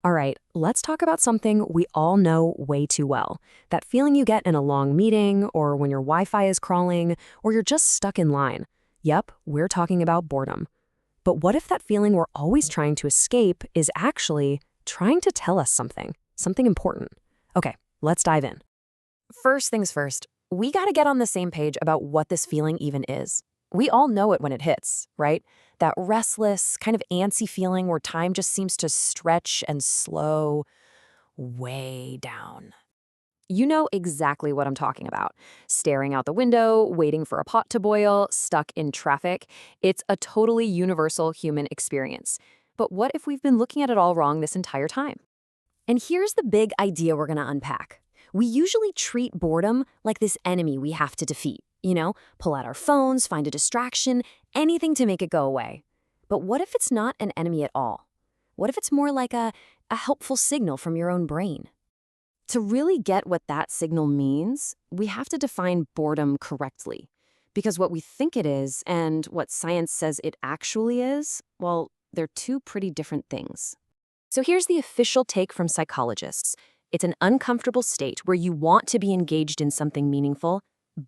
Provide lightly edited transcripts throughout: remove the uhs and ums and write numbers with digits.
All right, let's talk about something we all know way too well. That feeling you get in a long meeting, or when your Wi-Fi is crawling, or you're just stuck in line. Yep, we're talking about boredom. But what if that feeling we're always trying to escape is actually trying to tell us something important? Okay, let's dive in. First things first, we gotta get on the same page about what this feeling even is. We all know it when it hits, right? That restless, kind of antsy feeling where time just seems to stretch and slow way down. You know exactly what I'm talking about. Staring out the window, waiting for a pot to boil, stuck in traffic. It's a totally universal human experience. But what if we've been looking at it all wrong this entire time? And here's the big idea we're going to unpack. We usually treat boredom like this enemy we have to defeat. Pull out our phones, find a distraction, anything to make it go away. But what if it's not an enemy at all? What if it's more like a helpful signal from your own brain? To really get what that signal means, we have to define boredom correctly. Because what we think it is and what science says it actually is, well, they're two pretty different things. So here's the official take from psychologists. It's an uncomfortable state where you want to be engaged in something meaningful,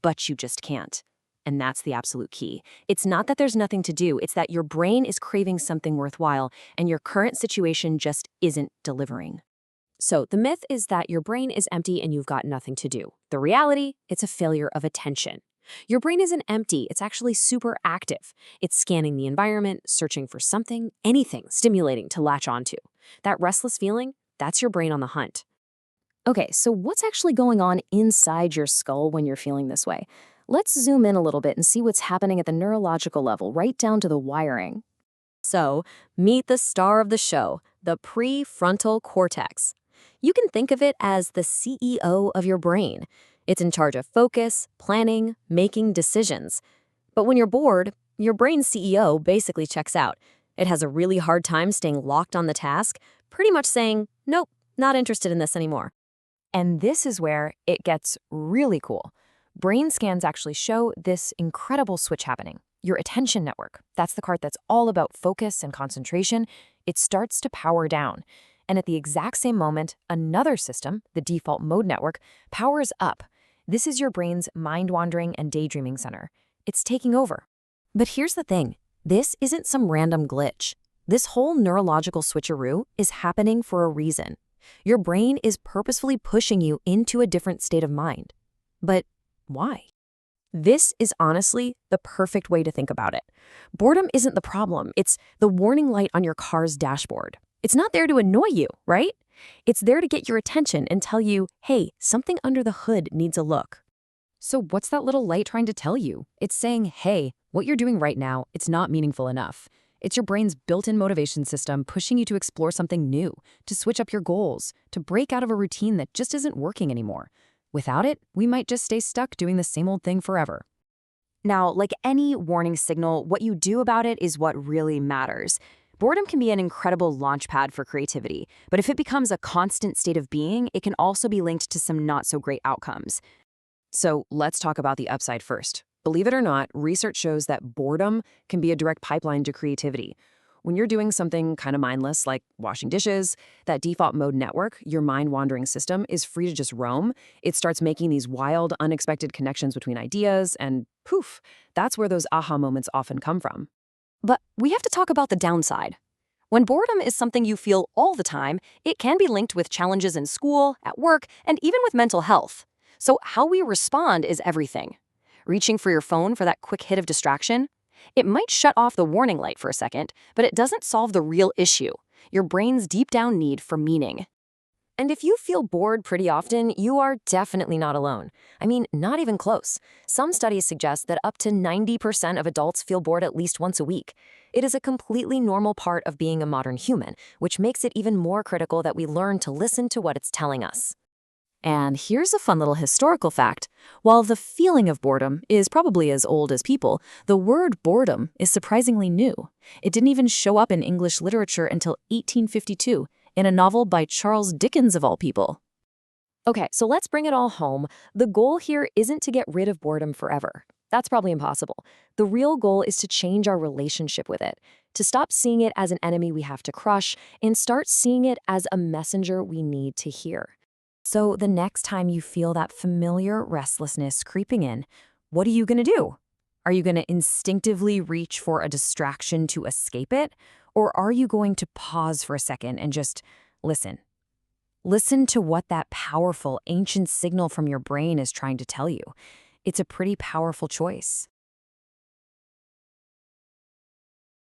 but you just can't. And that's the absolute key. It's not that there's nothing to do, it's that your brain is craving something worthwhile and your current situation just isn't delivering. So the myth is that your brain is empty and you've got nothing to do. The reality, it's a failure of attention. Your brain isn't empty, it's actually super active. It's scanning the environment, searching for something, anything stimulating to latch onto. That restless feeling, that's your brain on the hunt. Okay, so what's actually going on inside your skull when you're feeling this way? Let's zoom in a little bit and see what's happening at the neurological level, right down to the wiring. So, meet the star of the show, the prefrontal cortex. You can think of it as the CEO of your brain. It's in charge of focus, planning, making decisions. But when you're bored, your brain's CEO basically checks out. It has a really hard time staying locked on the task, pretty much saying, nope, not interested in this anymore. And this is where it gets really cool. Brain scans actually show this incredible switch happening. Your attention network, that's the part that's all about focus and concentration, it starts to power down. And at the exact same moment, another system, the default mode network, powers up. This is your brain's mind-wandering and daydreaming center. It's taking over. But here's the thing. This isn't some random glitch. This whole neurological switcheroo is happening for a reason. Your brain is purposefully pushing you into a different state of mind. But why? This is honestly the perfect way to think about it. Boredom isn't the problem. It's the warning light on your car's dashboard. It's not there to annoy you, right? It's there to get your attention and tell you, hey, something under the hood needs a look. So what's that little light trying to tell you? It's saying, hey, what you're doing right now, it's not meaningful enough. It's your brain's built-in motivation system pushing you to explore something new, to switch up your goals, to break out of a routine that just isn't working anymore. Without it, we might just stay stuck doing the same old thing forever. Now, like any warning signal, what you do about it is what really matters. Boredom can be an incredible launchpad for creativity, but if it becomes a constant state of being, it can also be linked to some not-so-great outcomes. So let's talk about the upside first. Believe it or not, research shows that boredom can be a direct pipeline to creativity. When you're doing something kind of mindless, like washing dishes, that default mode network, your mind-wandering system, is free to just roam. It starts making these wild, unexpected connections between ideas, and poof, that's where those aha moments often come from. But we have to talk about the downside. When boredom is something you feel all the time, it can be linked with challenges in school, at work, and even with mental health. So how we respond is everything. Reaching for your phone for that quick hit of distraction? It might shut off the warning light for a second, but it doesn't solve the real issue, your brain's deep down need for meaning. And if you feel bored pretty often, you are definitely not alone. I mean, not even close. Some studies suggest that up to 90% of adults feel bored at least once a week. It is a completely normal part of being a modern human, which makes it even more critical that we learn to listen to what it's telling us. And here's a fun little historical fact. While the feeling of boredom is probably as old as people, the word boredom is surprisingly new. It didn't even show up in English literature until 1852, in a novel by Charles Dickens of all people. Okay, so let's bring it all home. The goal here isn't to get rid of boredom forever. That's probably impossible. The real goal is to change our relationship with it. to stop seeing it as an enemy we have to crush and start seeing it as a messenger we need to hear. So the next time you feel that familiar restlessness creeping in, what are you going to do? Are you going to instinctively reach for a distraction to escape it? Or are you going to pause for a second and just listen? Listen to what that powerful, ancient signal from your brain is trying to tell you. It's a pretty powerful choice.